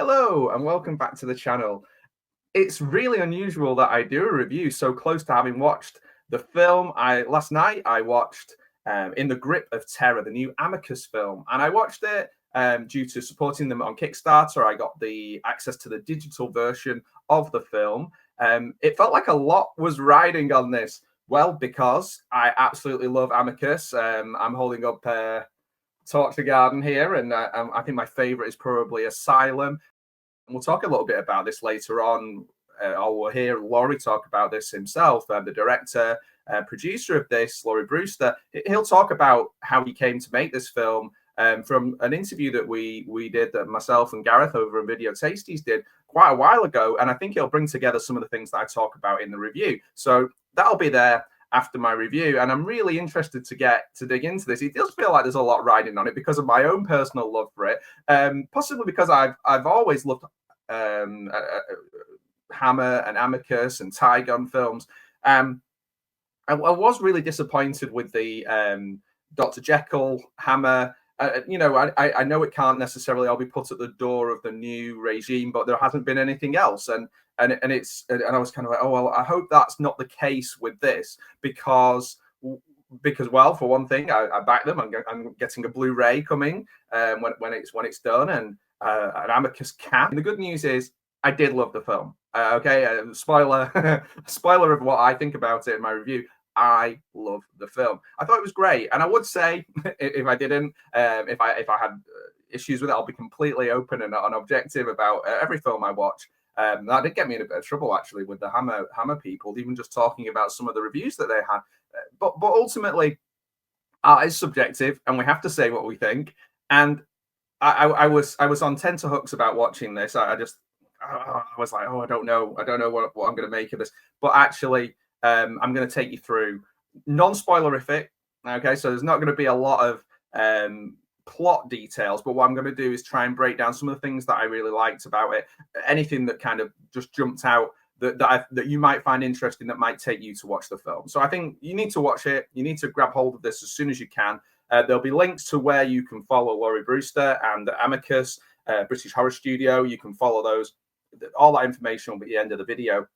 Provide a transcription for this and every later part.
Hello and welcome back to the channel. It's really unusual that I do a review so close to having watched the film. Last night I watched In the Grip of Terror, the new Amicus film, and I watched it due to supporting them on Kickstarter. I got the access to the digital version of the film. It felt like a lot was riding on this. Well, because I absolutely love Amicus. I'm holding up Torture Garden here, and I think my favorite is probably Asylum. And we'll talk a little bit about this later on, or we'll hear Laurie talk about this himself, the director, producer of this, Laurie Brewster. He'll talk about how he came to make this film from an interview that we did, that myself and Gareth over in Videotasties did quite a while ago. And I think he'll bring together some of the things that I talk about in the review. So that'll be there after my review, and I'm really interested to dig into this. It does feel like there's a lot riding on it because of my own personal love for it, possibly because I've always loved Hammer and Amicus and Tygon films. I was really disappointed with the Dr. Jekyll Hammer. I know it can't necessarily all be put at the door of the new regime, but there hasn't been anything else, and I was kind of like, oh well, I hope that's not the case with this, because well, for one thing, I back them. I'm getting a Blu-ray coming when it's done, and an Amicus cap. And the good news is I did love the film. Spoiler spoiler of what I think about it in my review. I love the film. I thought it was great, and I would say if I didn't, if I had issues with it, I'll be completely open and objective about every film I watch. That did get me in a bit of trouble actually with the Hammer people, even just talking about some of the reviews that they had. But ultimately, art is subjective, and we have to say what we think. And I was on tenterhooks about watching this. I was like, oh, I don't know what I'm going to make of this. But actually, I'm going to take you through non-spoilerific. Okay, so there's not going to be a lot of plot details, but what I'm going to do is try and break down some of the things that I really liked about it. Anything that kind of just jumped out that you might find interesting, that might take you to watch the film. So I think you need to watch it. You need to grab hold of this as soon as you can. There'll be links to where you can follow Laurie Brewster and Amicus, British Horror Studio. You can follow those. All that information will be at the end of the video.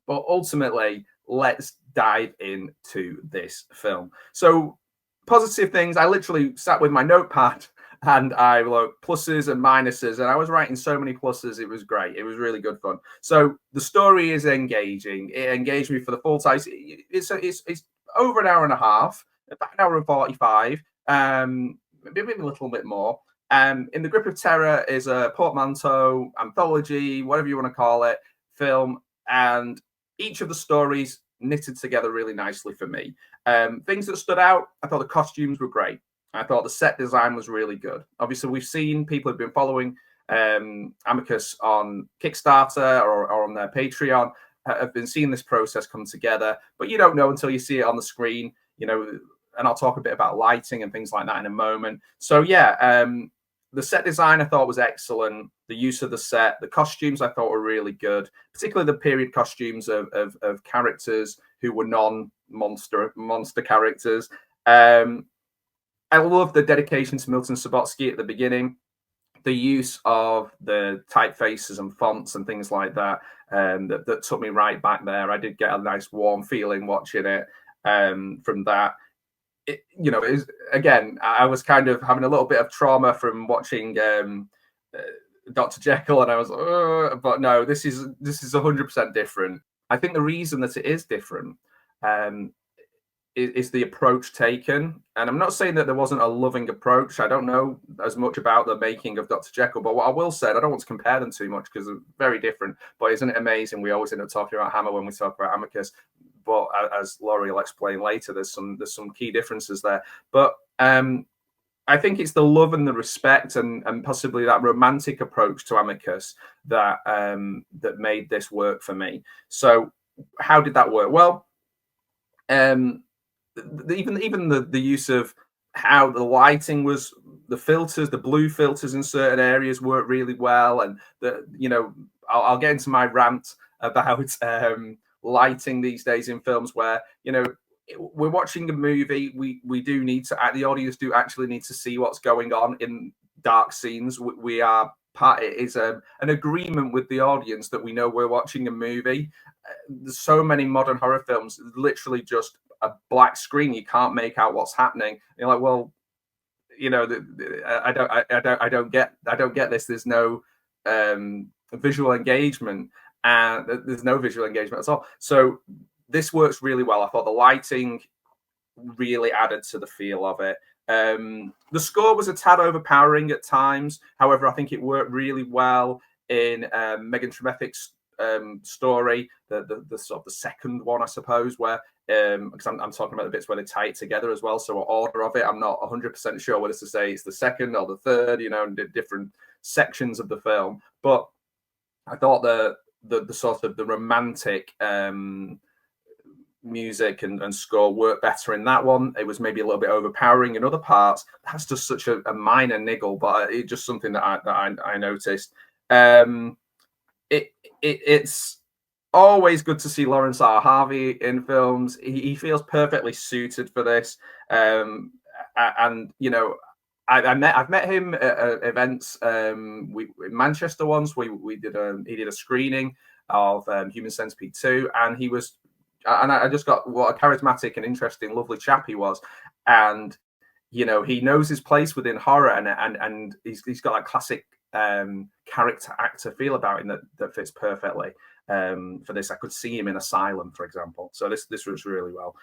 But ultimately, let's dive into this film. So positive things. I literally sat with my notepad and I wrote pluses and minuses, and I was writing so many pluses. It was great. It was really good fun. So the story is engaging. It engaged me for the full time. It's over an hour and a half, about an hour and 45, maybe a little bit more. In the Grip of Terror is a portmanteau, anthology, whatever you want to call it, film, and each of the stories knitted together really nicely for me. Things that stood out, I thought the costumes were great. I thought the set design was really good. Obviously, we've seen people who've been following Amicus on Kickstarter or on their Patreon have been seeing this process come together, but you don't know until you see it on the screen, and I'll talk a bit about lighting and things like that in a moment. So yeah, the set design I thought was excellent. The use of the set, the costumes I thought were really good, particularly the period costumes of characters who were non-monster characters. I love the dedication to Milton Subotsky at the beginning, the use of the typefaces and fonts and things like that, that took me right back there. I did get a nice warm feeling watching it from that. Again, I was kind of having a little bit of trauma from watching Dr. Jekyll, and I was, but no, this is 100% different. I think the reason that it is different is the approach taken. And I'm not saying that there wasn't a loving approach. I don't know as much about the making of Dr. Jekyll, but what I will say, I don't want to compare them too much because they're very different. But isn't it amazing? We always end up talking about Hammer when we talk about Amicus. But as Laurie will explain later, there's some key differences there. But I think it's the love and the respect and possibly that romantic approach to Amicus that that made this work for me. So how did that work? Well, even the use of how the lighting was, the filters, the blue filters in certain areas worked really well, and I'll get into my rant about lighting these days in films where we're watching a movie, we do need to, the audience do actually need to see what's going on in dark scenes. We are part is an agreement with the audience that we know we're watching a movie. There's so many modern horror films, literally just a black screen. You can't make out what's happening. And you're like, well, you know, I don't get this. There's no visual engagement, and there's no visual engagement at all. So this works really well. I thought the lighting really added to the feel of it. The score was a tad overpowering at times. However, I think it worked really well in Megan Tremethic's story, the sort of the second one, I suppose, where because I'm talking about the bits where they tie it together as well. So order of it, I'm not 100% sure whether to say it's the second or the third, you know, and different sections of the film. But I thought the sort of the romantic music and score worked better in that one. It was maybe a little bit overpowering in other parts. That's just such a minor niggle, but it's just something that I noticed. It's always good to see Lawrence R. Harvey in films. He feels perfectly suited for this. And you know, I've met him at events. In Manchester once. He did a screening of Human Centipede 2, and he was. And I just got what a charismatic and interesting, lovely chap he was. And, you know, he knows his place within horror, and he's got that classic character actor feel about him that fits perfectly for this. I could see him in Asylum, for example. So this works really well.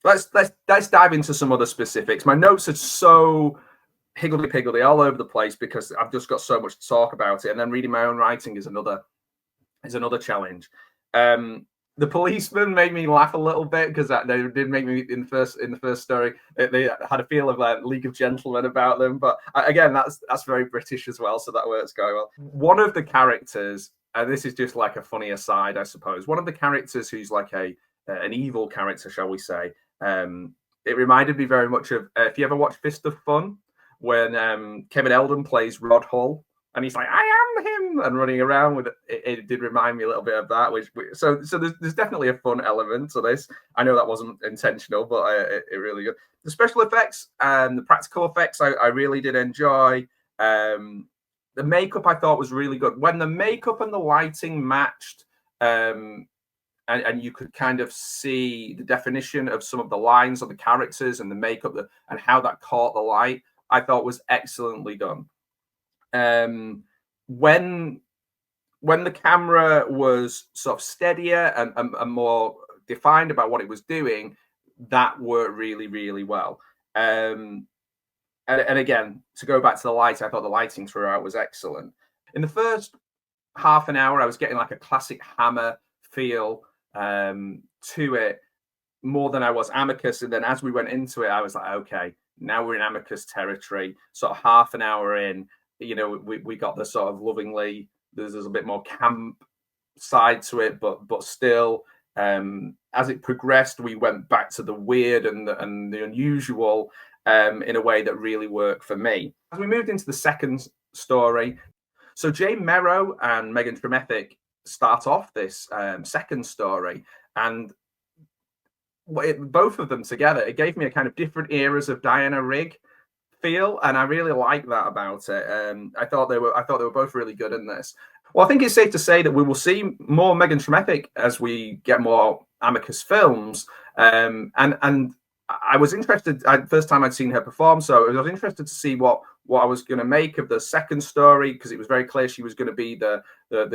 Let's dive into some other specifics. My notes are so higgledy-piggledy all over the place because I've just got so much to talk about it. And then reading my own writing is another challenge. The policeman made me laugh a little bit because they did make me in the first story. They had a feel of League of Gentlemen about them, but again, that's very British as well, so that works very well. One of the characters, and this is just like a funny aside, I suppose. One of the characters who's like an evil character, shall we say? It reminded me very much of if you ever watch Fist of Fun, when Kevin Eldon plays Rod Hull. And he's like, I am him, and running around with it. It did remind me a little bit of that. So there's definitely a fun element to this. I know that wasn't intentional, but it really good. The special effects and the practical effects, I really did enjoy. The makeup I thought was really good. When the makeup and the lighting matched, and you could kind of see the definition of some of the lines of the characters and the makeup and how that caught the light, I thought was excellently done. When the camera was sort of steadier and more defined about what it was doing, that worked really, really well. And again, to go back to the light, I thought the lighting throughout was excellent. In the first half an hour, I was getting like a classic Hammer feel to it more than I was Amicus. And then as we went into it, I was like, okay, now we're in Amicus territory. Sort of half an hour in, you know, we got the sort of lovingly, there's a bit more camp side to it, but still, as it progressed, we went back to the weird and the unusual in a way that really worked for me. As we moved into the second story, so Jane Merrow and Megan Tremethick start off this second story, and both of them together, it gave me a kind of different eras of Diana Rigg feel, and I really like that about it. I thought they were both really good in this. Well, I think it's safe to say that we will see more Megan Tremethick as we get more Amicus films. And I was interested. First time I'd seen her perform, so I was interested to see what I was going to make of the second story, because it was very clear she was going to be the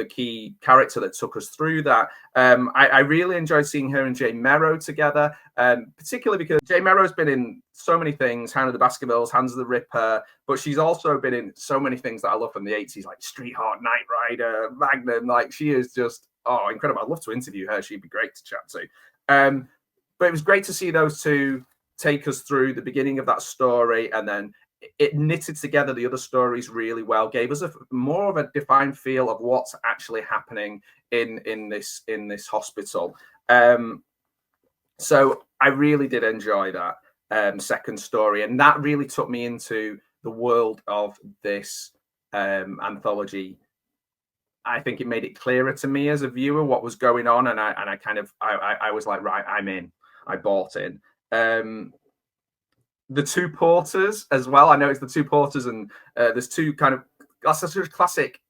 key character that took us through that. I really enjoyed seeing her and Jane Merrow together, particularly because Jane Merrow's been in so many things, Hannah the Baskervilles, Hands of the Ripper, but she's also been in so many things that I love from the 80s, like Street Heart, Knight Rider, Magnum. Like, she is just, incredible. I'd love to interview her. She'd be great to chat to. But it was great to see those two take us through the beginning of that story, and then it knitted together the other stories really well, gave us more of a defined feel of what's actually happening in this hospital. So I really did enjoy that second story, and that really took me into the world of this anthology. I think it made it clearer to me as a viewer what was going on, and I was like, right, I'm in. I bought in. The two porters as well. I know it's the two porters, and there's two kind of that's such a classic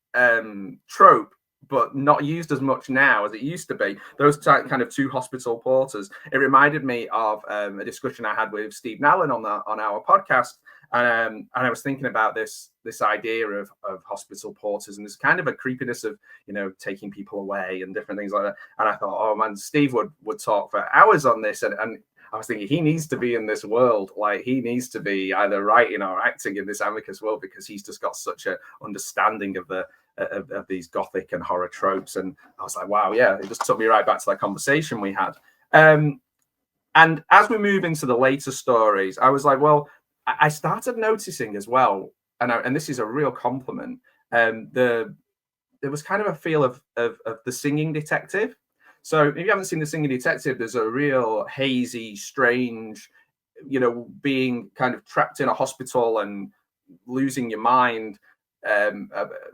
trope, but not used as much now as it used to be. Those kind of two hospital porters. It reminded me of a discussion I had with Steve Nallen on our podcast, and I was thinking about this idea of hospital porters, and there's kind of a creepiness of, you know, taking people away and different things like that. And I thought, oh man, Steve would talk for hours on this, and I was thinking he needs to be in this world. Like, he needs to be either writing or acting in this Amicus world, because he's just got such an understanding of of these gothic and horror tropes. And I was like, wow, yeah, it just took me right back to that conversation we had. And as we move into the later stories, I was like, well, I started noticing as well, and this is a real compliment. There was kind of a feel of the singing detective. So if you haven't seen The Singing Detective, there's a real hazy, strange, you know, being kind of trapped in a hospital and losing your mind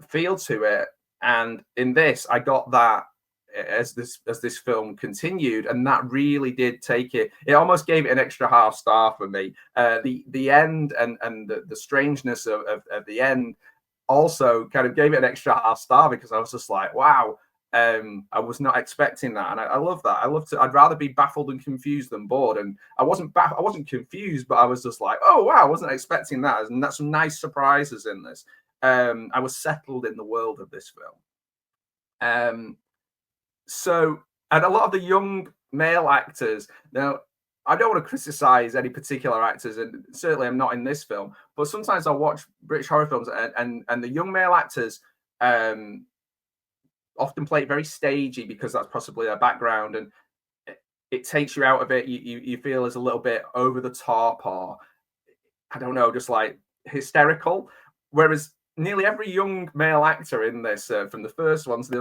feel to it. And in this, I got that as this film continued, and that really did take it. It almost gave it an extra half star for me. The end and the strangeness of the end also kind of gave it an extra half star, because I was just like, wow. I was not expecting that, and I love that. I'd rather be baffled and confused than bored. And I wasn't confused, but I was just like, oh wow, I wasn't expecting that. And that's some nice surprises in this. I was settled in the world of this film. So, and a lot of the young male actors, now I don't want to criticize any particular actors, and certainly I'm not in this film, but sometimes I'll watch British horror films, and the young male actors often play it very stagey, because that's possibly their background, and it takes you out of it. You feel as a little bit over the top, or I don't know, just like hysterical. Whereas nearly every young male actor in this, from the first ones,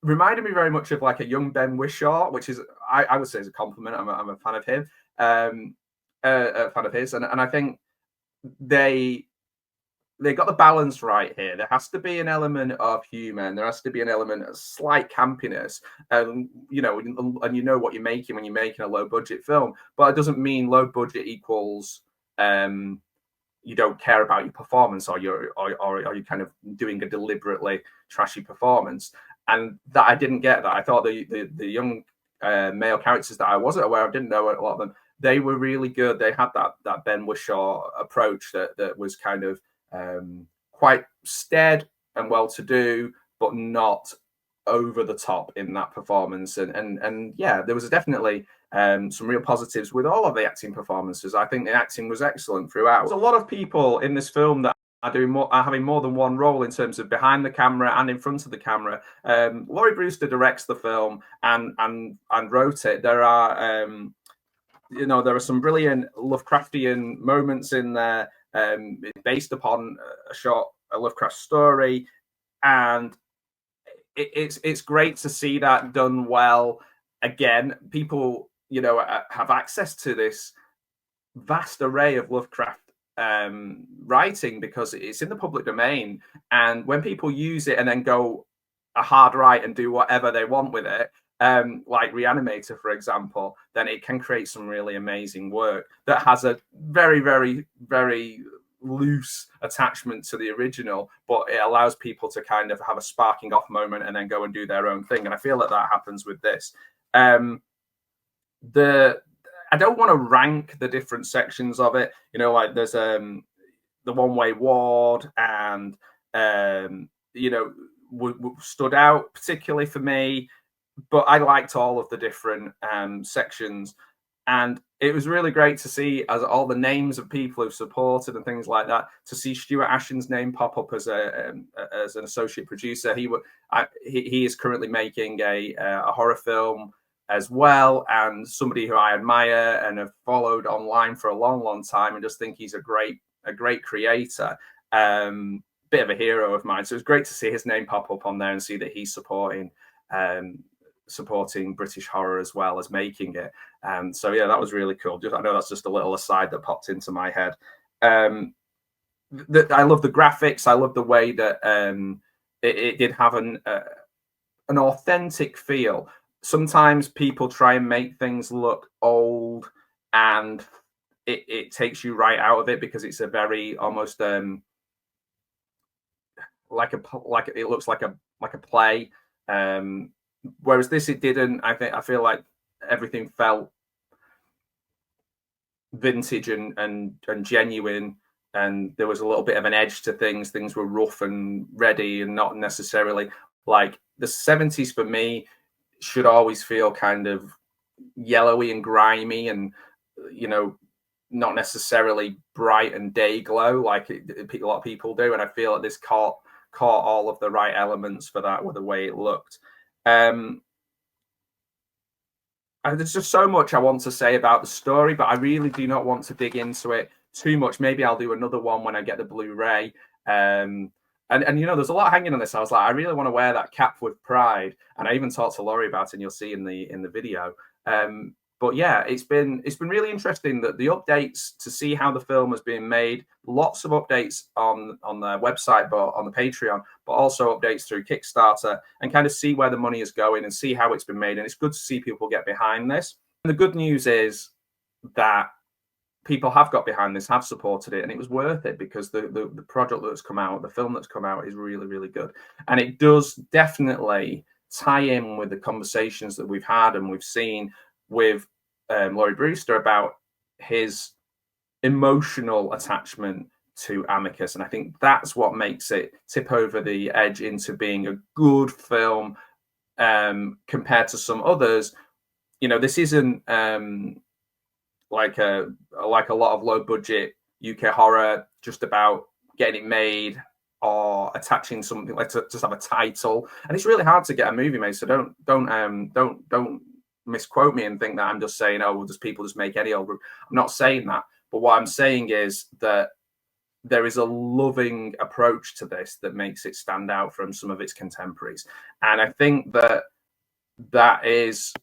reminded me very much of like a young Ben Whishaw, which is, I would say, is a compliment. I'm a fan of him, a fan of his, and I think they got the balance right here. There has to be an element of humor, and there has to be an element of slight campiness. You know, and you know what you're making when you're making a low budget film, but it doesn't mean low budget equals you don't care about your performance, or you're kind of doing a deliberately trashy performance. And that I didn't get that. I thought the young male characters that I wasn't aware of, didn't know a lot of them, they were really good. They had that Ben Whishaw approach that was kind of quite stead and well-to-do, but not over the top in that performance. And yeah, there was definitely some real positives with all of the acting performances. I think the acting was excellent throughout. There's a lot of people in this film that are having more than one role in terms of behind the camera and in front of the camera. Laurie Brewster directs the film and wrote it. There are there are some brilliant Lovecraftian moments in there, based upon a Lovecraft story, and it's great to see that done well. Again, people, you know, have access to this vast array of Lovecraft writing, because it's in the public domain, and when people use it and then go a hard right and do whatever they want with it, like Reanimator, for example, then it can create some really amazing work that has a very, very, very loose attachment to the original, but it allows people to kind of have a sparking off moment and then go and do their own thing. And I feel that happens with this. I don't want to rank the different sections of it. You know, like there's the one-way ward, and you know, stood out particularly for me. But I liked all of the different sections, and it was really great to see, as all the names of people who've supported and things like that, to see Stuart Ashen's name pop up as an associate producer. He is currently making a horror film as well, and somebody who I admire and have followed online for a long, long time, and just think he's a great creator. Bit of a hero of mine. So it was great to see his name pop up on there and see that he's supporting British horror as well as making it. So yeah, that was really cool. I know that's just a little aside that popped into my head. I love the graphics. I love the way that it did have an authentic feel. Sometimes people try and make things look old, and it takes you right out of it, because it's a very almost like it looks like a play. Whereas this, it didn't. I feel like everything felt vintage and genuine, and there was a little bit of an edge to things. Things were rough and ready, and not necessarily like the 70s for me should always feel kind of yellowy and grimy, and you know, not necessarily bright and day glow like a lot of people do. And I feel like this caught all of the right elements for that with the way it looked. There's just so much I want to say about the story, but I really do not want to dig into it too much. Maybe I'll do another one when I get the Blu-ray. And you know, there's a lot hanging on this. I was like, I really want to wear that cap with pride, and I even talked to Laurie about it, and you'll see in the video. But yeah, it's been really interesting that the updates to see how the film has been made. Lots of updates on their website, but on the Patreon, but also updates through Kickstarter, and kind of see where the money is going and see how it's been made. And it's good to see people get behind this. And the good news is that people have got behind this, have supported it, and it was worth it, because the product that's come out, the film that's come out, is really, really good. And it does definitely tie in with the conversations that we've had and we've seen with Laurie Brewster about his emotional attachment to Amicus. And I think that's what makes it tip over the edge into being a good film compared to some others. You know, this isn't like a lot of low budget UK horror just about getting it made or attaching something like to just have a title. And it's really hard to get a movie made, so don't misquote me and think that I'm just saying, oh, well, just people just make any old. I'm not saying that, but what I'm saying is that there is a loving approach to this that makes it stand out from some of its contemporaries. And I think that is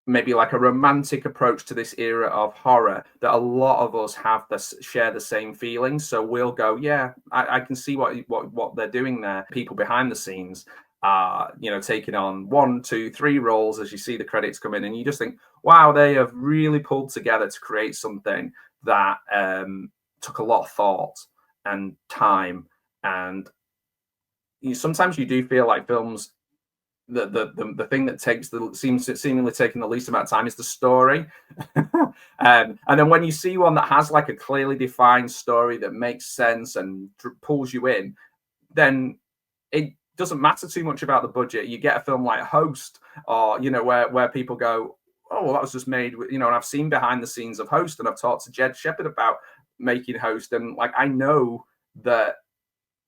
maybe like a romantic approach to this era of horror that a lot of us have share the same feelings. So we'll go, yeah, I can see what they're doing there. People behind the scenes are, you know, taking on 1, 2, 3 roles as you see the credits come in, and you just think, wow, they have really pulled together to create something that took a lot of thought and time. And sometimes you do feel like films, the thing that seemingly taking the least amount of time is the story. And then when you see one that has like a clearly defined story that makes sense and pulls you in, then it doesn't matter too much about the budget. You get a film like Host, or you know, where people go, oh, well, that was just made with, you know, and I've seen behind the scenes of Host, and I've talked to Jed Shepard about making Host, and like I know that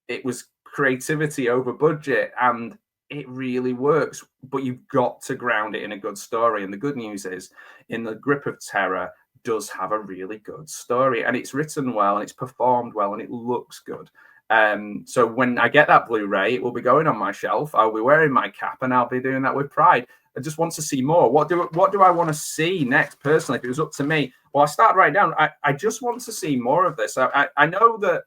it was creativity over budget, and it really works, but you've got to ground it in a good story. And the good news is, In the Grip of Terror does have a really good story, and it's written well, and it's performed well, and it looks good. So when I get that Blu-ray, it will be going on my shelf. I'll be wearing my cap, and I'll be doing that with pride. I just want to see more. What do I want to see next? Personally, if it was up to me, well, I start right down. I just want to see more of this. I know that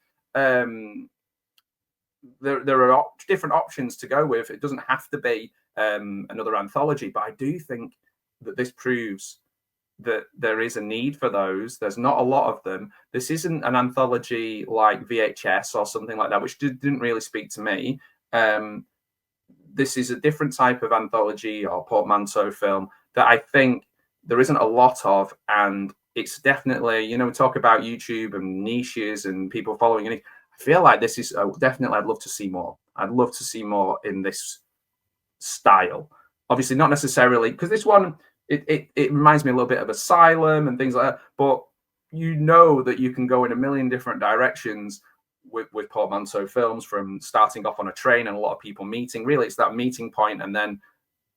there are different options to go with. It doesn't have to be another anthology, but I do think that this proves that there is a need for those. There's not a lot of them. This isn't an anthology like VHS or something like that, which didn't really speak to me. This is a different type of anthology or portmanteau film that I think there isn't a lot of, and it's definitely, you know, we talk about YouTube and niches and people following it. I feel like this is definitely, I'd love to see more. I'd love to see more in this style. Obviously, not necessarily, because this one, it reminds me a little bit of Asylum and things like that, but you know that you can go in a million different directions with portmanteau films, from starting off on a train and a lot of people meeting. Really, it's that meeting point, and then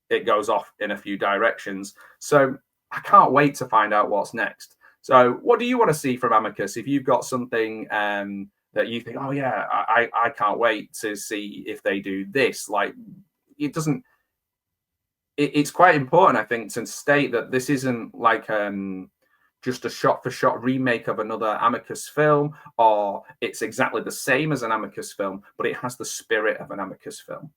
it goes off in a few directions. So I can't wait to find out what's next. So what do you want to see from Amicus? If you've got something that you think, oh yeah, I can't wait to see if they do this. Like, it doesn't, it's quite important, I think, to state that this isn't like just a shot-for-shot remake of another Amicus film, or it's exactly the same as an Amicus film, but it has the spirit of an Amicus film.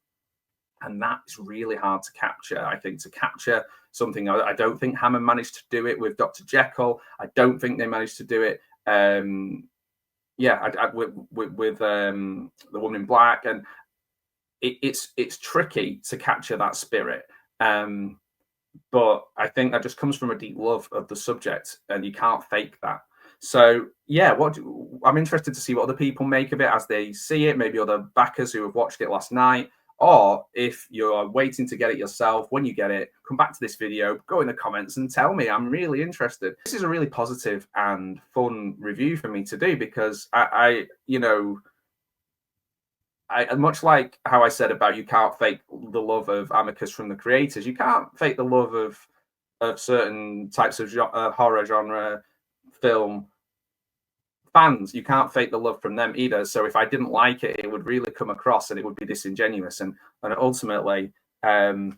And that's really hard to capture, I think, to capture something. I don't think Hammer managed to do it with Dr. Jekyll. I don't think they managed to do it with the Woman in Black, and it's tricky to capture that spirit. But I think that just comes from a deep love of the subject, and you can't fake that. So yeah, I'm interested to see what other people make of it as they see it. Maybe other backers who have watched it last night, or if you're waiting to get it yourself, when you get it, come back to this video, go in the comments and tell me. I'm really interested. This is a really positive and fun review for me to do, because I much like how I said about you can't fake the love of Amicus from the creators, you can't fake the love of certain types of horror genre film fans. You can't fake the love from them either. So if I didn't like it, it would really come across and it would be disingenuous. And ultimately, I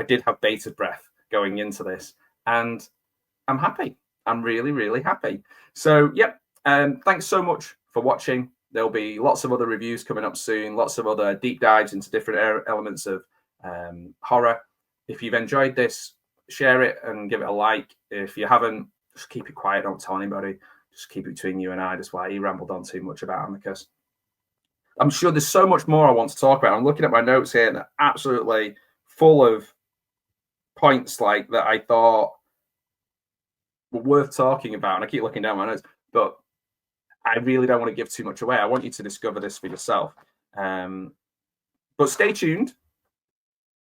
did have bated breath going into this, and I'm happy. I'm really, really happy. So, yep. Thanks so much for watching. There'll be lots of other reviews coming up soon, lots of other deep dives into different elements of horror. If you've enjoyed this, share it and give it a like. If you haven't, just keep it quiet. Don't tell anybody. Just keep it between you and I. That's why he rambled on too much about Amicus. I'm sure there's so much more I want to talk about. I'm looking at my notes here and they're absolutely full of points like that I thought were worth talking about. And I keep looking down my notes, but I really don't want to give too much away. I want you to discover this for yourself. But stay tuned.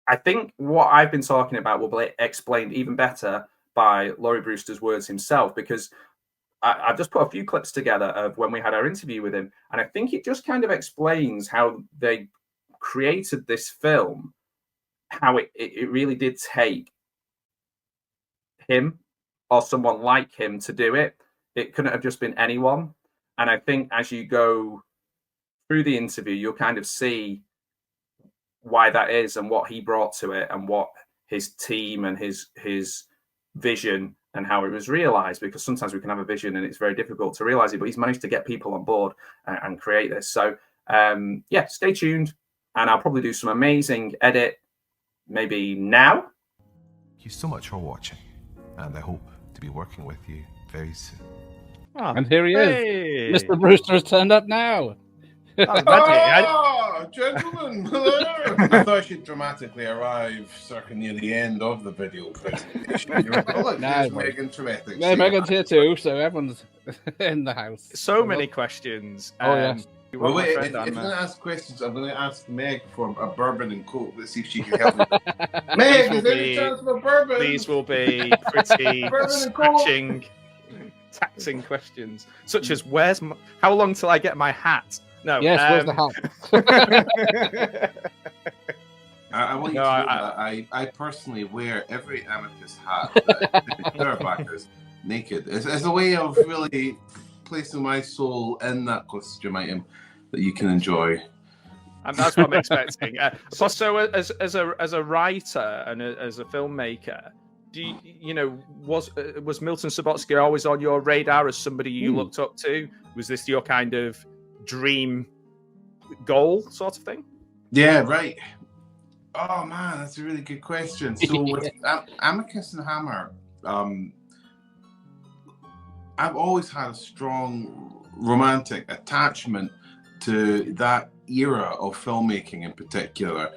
I think what I've been talking about will be explained even better by Laurie Brewster's words himself, because I've just put a few clips together of when we had our interview with him, and I think it just kind of explains how they created this film, how it really did take him or someone like him to do it. It couldn't have just been anyone. And I think as you go through the interview, you'll kind of see why that is and what he brought to it and what his team and his vision and how it was realized, because sometimes we can have a vision and it's very difficult to realize it, but he's managed to get people on board and create this. So yeah, stay tuned, and I'll probably do some amazing edit maybe now. Thank you so much for watching, and I hope to be working with you very soon. Oh, and here he is. Mr. Brewster has turned up now. Gentlemen, hello. I thought I should dramatically arrive circa near the end of the video presentation. Megan's dramatic. Yeah, Megan's here too, so everyone's in the house. So many questions. Oh, yes. Well, wait, if you're going to ask questions, I'm going to ask Meg for a bourbon and coke. Let's see if she can help me. Meg, is there any chance of a bourbon? These will be pretty taxing questions, such as how long till I get my hat? No. Yes, where's the hat? I want you to know that I personally wear every Amicus hat that their backers naked. It's a way of really placing my soul in that costume item that you can enjoy. And that's what I'm expecting. So as a writer and as a filmmaker, was Milton Subotsky always on your radar as somebody you looked up to? Was this your kind of dream goal sort of thing? Yeah, right. Oh man, that's a really good question. So with Amicus and Hammer, I've always had a strong romantic attachment to that era of filmmaking in particular.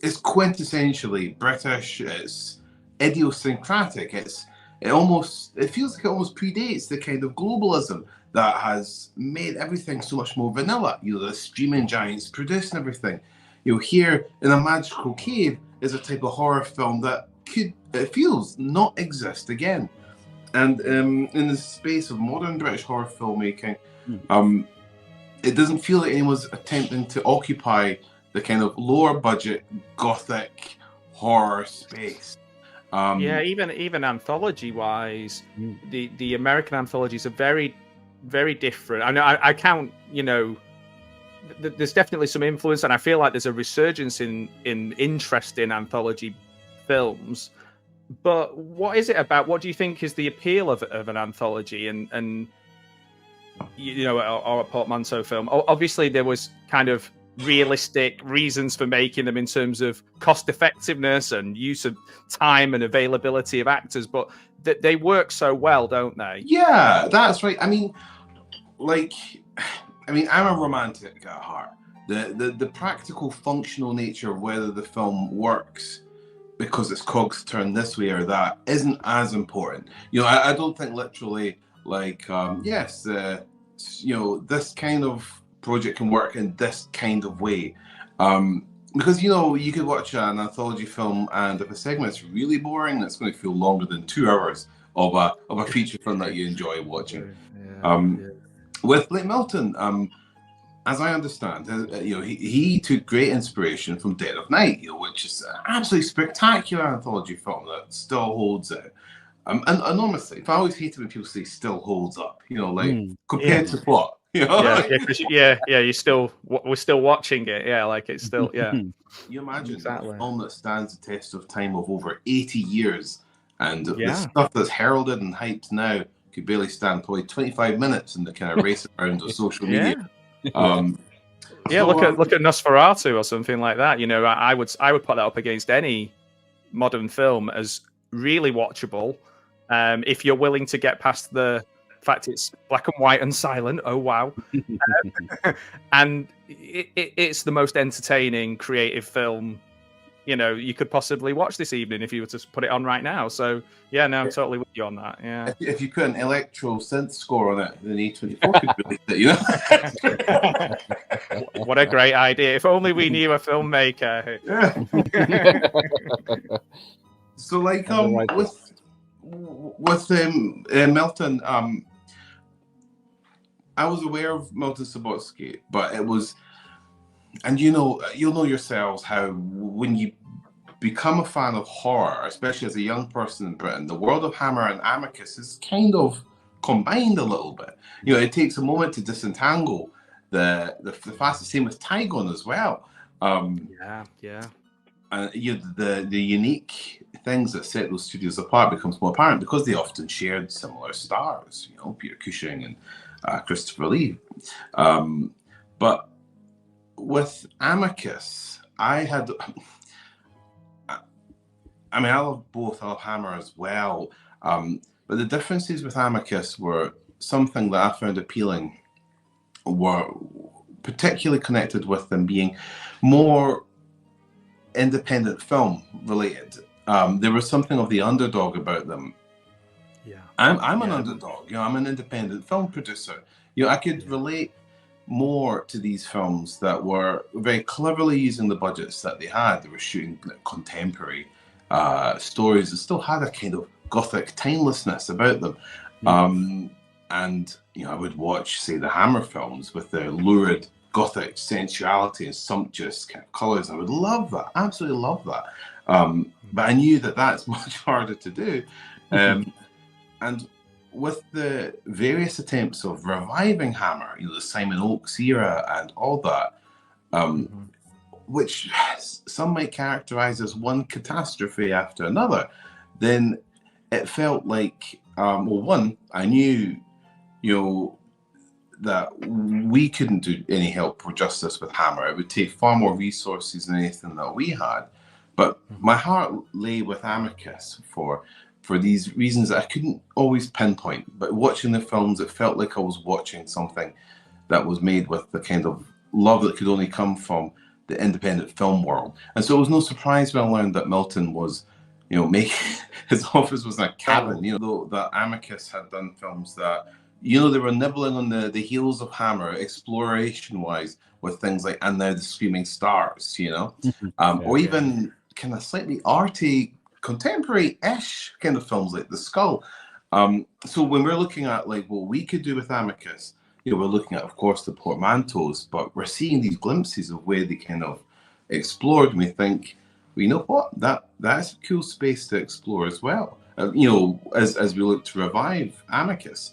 It's quintessentially British. It's idiosyncratic. It feels like it almost predates the kind of globalism that has made everything so much more vanilla. The streaming giants producing everything. Here in a magical cave is a type of horror film that it feels not exist again. And in the space of modern British horror filmmaking, it doesn't feel like anyone's attempting to occupy the kind of lower budget gothic horror space. Yeah, even anthology wise, the American anthologies are very, very different. I know I count, there's definitely some influence, and I feel like there's a resurgence in interest in anthology films. But what is it about? What do you think is the appeal of an anthology and or a portmanteau film? Obviously, there was kind of realistic reasons for making them in terms of cost effectiveness and use of time and availability of actors, but they work so well, don't they? Yeah, that's right. I mean, like I mean, I'm a romantic at heart. The practical, functional nature of whether the film works because its cogs turn this way or that isn't as important. You know, I don't think literally like, yes, you know, this kind of project can work in this kind of way. Because, you know, you could watch an anthology film and if a segment's really boring, it's going to feel longer than 2 hours of a feature film that you enjoy watching. With Blake Milton, as I understand, you know, he took great inspiration from Dead of Night, you know, which is an absolutely spectacular anthology film that still holds out. And honestly, I always hate it when people say "still holds up," you know, like compared to what, you know? We're still watching it. Yeah, like it's still, yeah. You imagine a film that stands the test of time of over 80 years, and the stuff that's heralded and hyped now could barely stand probably 25 minutes in the kind of race around of social media. Look at Nosferatu or something like that. You know, I would put that up against any modern film as really watchable. If you're willing to get past the fact it's black and white and silent, oh wow, and it's the most entertaining, creative film, you know, you could possibly watch this evening if you were to put it on right now. So yeah, no, I'm totally with you on that. Yeah, if you put an electro synth score on it, then A24 could release it, you know. What a great idea! If only we knew a filmmaker. So like with Milton, I was aware of Milton Subotsky, but it was, and you know, you'll know yourselves how when you become a fan of horror, especially as a young person in Britain, the world of Hammer and Amicus is kind of combined a little bit. You know, it takes a moment to disentangle the fast. Same with Tygon as well. And you know, the unique things that set those studios apart becomes more apparent because they often shared similar stars. You know, Peter Cushing and Christopher Lee. But with Amicus, I love both. I love Hammer as well. But the differences with Amicus were something that I found appealing, were particularly connected with them being more independent film related. There was something of the underdog about them. Yeah, I'm an underdog. You know, I'm an independent film producer. You know, I could relate more to these films that were very cleverly using the budgets that they had. They were shooting contemporary stories that still had a kind of gothic timelessness about them. And you know, I would watch, say, the Hammer films with their lurid gothic sensuality and sumptuous kind of colors. I would love that, absolutely love that. But I knew that that's much harder to do. And with the various attempts of reviving Hammer, you know, the Simon Oakes era and all that, which some might characterize as one catastrophe after another, then it felt like, one, I knew, you know, that we couldn't do any help or justice with Hammer. It would take far more resources than anything that we had. But my heart lay with Amicus for these reasons that I couldn't always pinpoint. But watching the films, it felt like I was watching something that was made with the kind of love that could only come from the independent film world. And so it was no surprise when I learned that Milton was, you know, his office was in a cabin, you know, that Amicus had done films that, you know, they were nibbling on the heels of Hammer, exploration-wise, with things like And Now the Screaming Stars, you know, or even kind of slightly arty, contemporary-ish kind of films like The Skull. So when we're looking at like what we could do with Amicus, you know, we're looking at, of course, the portmanteaus, but we're seeing these glimpses of where they kind of explored, and we think, well, you know what, that's a cool space to explore as well. You know, as we look to revive Amicus.